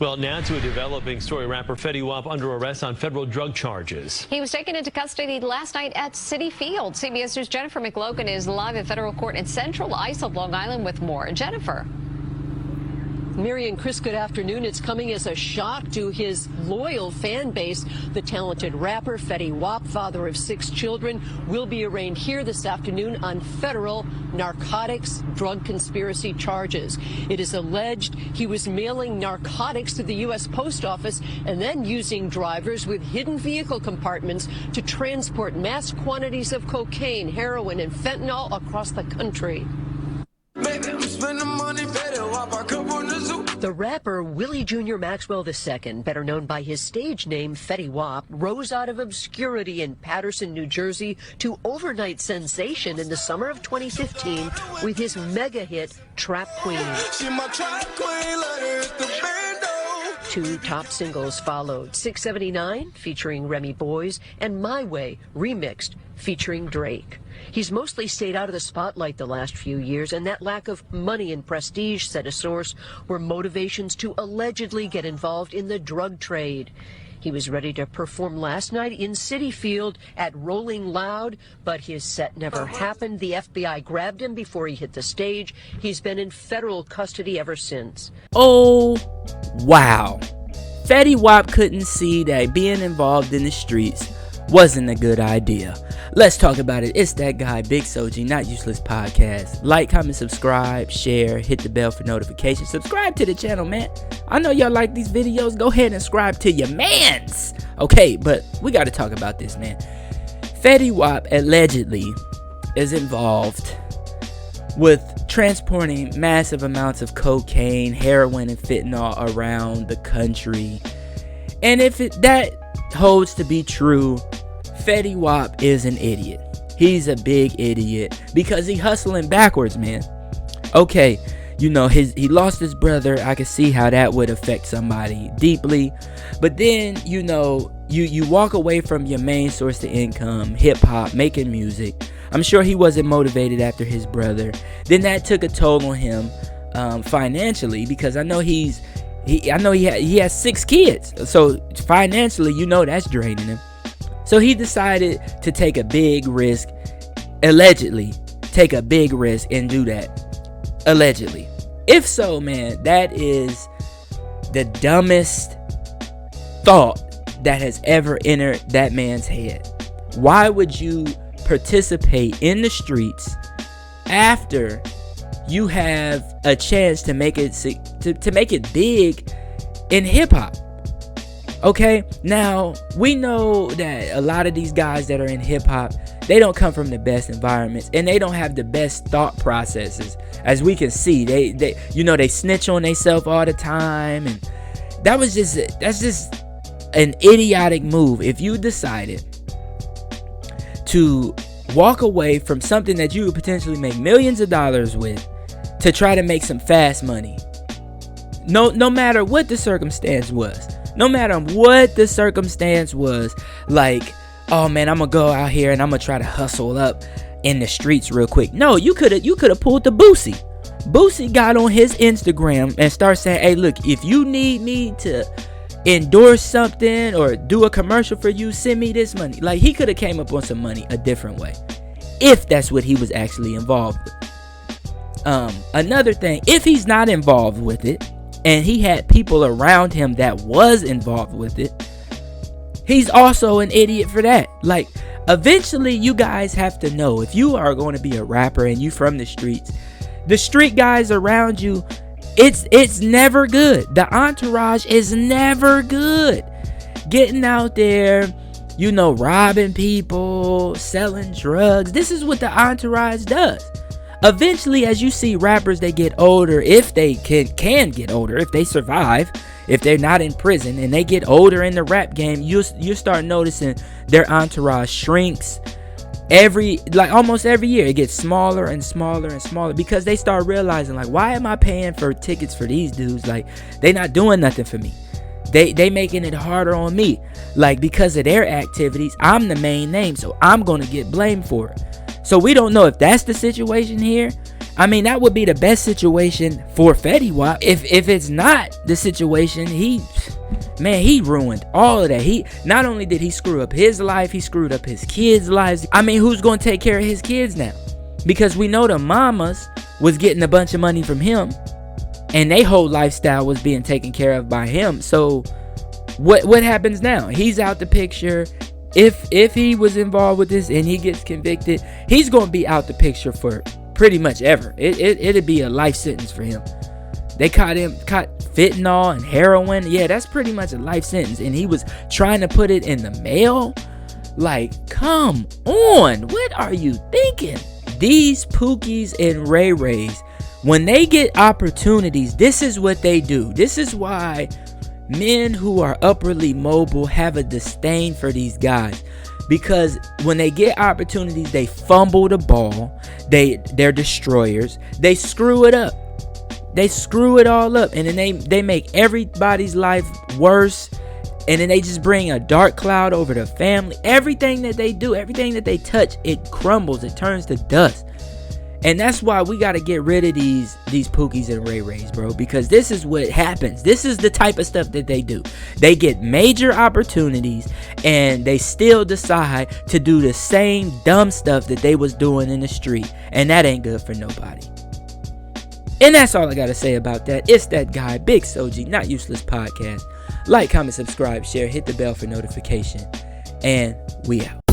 Well, now to a developing story. Rapper Fetty Wap under arrest on federal drug charges. He was taken into custody last night at Citi Field. CBS News' Jennifer McLogan is live at federal court in Central Islip, Long Island with more. Jennifer. Mary and Chris, good afternoon. It's coming as a shock to his loyal fan base. The talented rapper Fetty Wap, father of 6 children, will be arraigned here this afternoon on federal narcotics drug conspiracy charges. It is alleged he was mailing narcotics to the U.S. Post Office and then using drivers with hidden vehicle compartments to transport mass quantities of cocaine, heroin, and fentanyl across the country. The rapper Willie Jr. Maxwell II, better known by his stage name Fetty Wap, rose out of obscurity in Paterson, New Jersey to overnight sensation in the summer of 2015 with his mega hit Trap Queen. 2 top singles followed, 679 featuring Remy Boyz and My Way remixed featuring Drake. He's mostly stayed out of the spotlight the last few years, and that lack of money and prestige, said a source, were motivations to allegedly get involved in the drug trade. He was ready to perform last night in Citi Field at Rolling Loud, but his set never happened. The FBI grabbed him before he hit the stage. He's been in federal custody ever since. Oh, wow. Fetty Wap couldn't see that being involved in the streets wasn't a good idea. Let's talk about it. It's that guy, Big Soji, Not Useless Podcast. Like, comment, subscribe, share, hit the bell for notifications. Subscribe to the channel, man. I know y'all like these videos. Go ahead and subscribe to your mans. Okay, but we got to talk about this, man. Fetty Wap allegedly is involved with transporting massive amounts of cocaine, heroin, and fentanyl around the country. And if that holds to be true, Fetty Wap is an idiot. He's a big idiot because he hustling backwards, man. Okay, you know, he lost his brother. I can see how that would affect somebody deeply. But then, you know, you walk away from your main source of income, hip hop, making music. I'm sure he wasn't motivated after his brother. Then that took a toll on him financially, because I know he has 6 kids. So financially, you know, that's draining him. So he decided to take a big risk, allegedly take a big risk and do that. Allegedly. If so, man, that is the dumbest thought that has ever entered that man's head. Why would you participate in the streets after you have a chance to make it to make it big in hip hop? Okay, now we know that a lot of these guys that are in hip hop, they don't come from the best environments and they don't have the best thought processes. As we can see, they you know, they snitch on themselves all the time, and that's just an idiotic move. If you decided to walk away from something that you would potentially make millions of dollars with to try to make some fast money, no matter what the circumstance was. No matter what the circumstance was, like, oh man, I'm gonna go out here and I'm gonna try to hustle up in the streets real quick. No, you could have pulled the Boosie. Boosie got on his Instagram and started saying, hey, look, if you need me to endorse something or do a commercial for you, send me this money. Like, he could have came up on some money a different way, if that's what he was actually involved with. Another thing, if he's not involved with it, and he had people around him that was involved with it, he's also an idiot for that. Like, eventually you guys have to know, if you are going to be a rapper and you from the streets, the street guys around you, it's never good. The entourage is never good. Getting out there, you know, robbing people, selling drugs. This is what the entourage does. Eventually, as you see rappers, they get older, if they can get older, if they survive, if they're not in prison and they get older in the rap game, you start noticing their entourage shrinks almost every year. It gets smaller and smaller and smaller because they start realizing, like, why am I paying for tickets for these dudes? Like, they not doing nothing for me. They making it harder on me. Like, because of their activities, I'm the main name, so I'm gonna get blamed for it. So we don't know if that's the situation here. I mean, that would be the best situation for Fetty Wap. If it's not the situation, he ruined all of that. He not only did he screw up his life, he screwed up his kids' lives. I mean, who's going to take care of his kids now? Because we know the mamas was getting a bunch of money from him, and their whole lifestyle was being taken care of by him. So what happens now? He's out the picture. If he was involved with this and he gets convicted, he's going to be out the picture for pretty much ever. It'd be a life sentence for him. They caught fentanyl and heroin. Yeah, that's pretty much a life sentence. And he was trying to put it in the mail. Like, come on. What are you thinking? These Pookies and Ray Rays, when they get opportunities, this is what they do. This is why men who are upwardly mobile have a disdain for these guys. Because when they get opportunities, they fumble the ball. They're destroyers. They screw it up. They screw it all up. And then they make everybody's life worse. And then they just bring a dark cloud over the family. Everything that they do, everything that they touch, it crumbles. It turns to dust. And that's why we got to get rid of these Pookies and Ray Rays, bro. Because this is what happens. This is the type of stuff that they do. They get major opportunities and they still decide to do the same dumb stuff that they was doing in the street. And that ain't good for nobody. And that's all I got to say about that. It's that guy, Big Soji, Not Useless Podcast. Like, comment, subscribe, share, hit the bell for notification. And we out.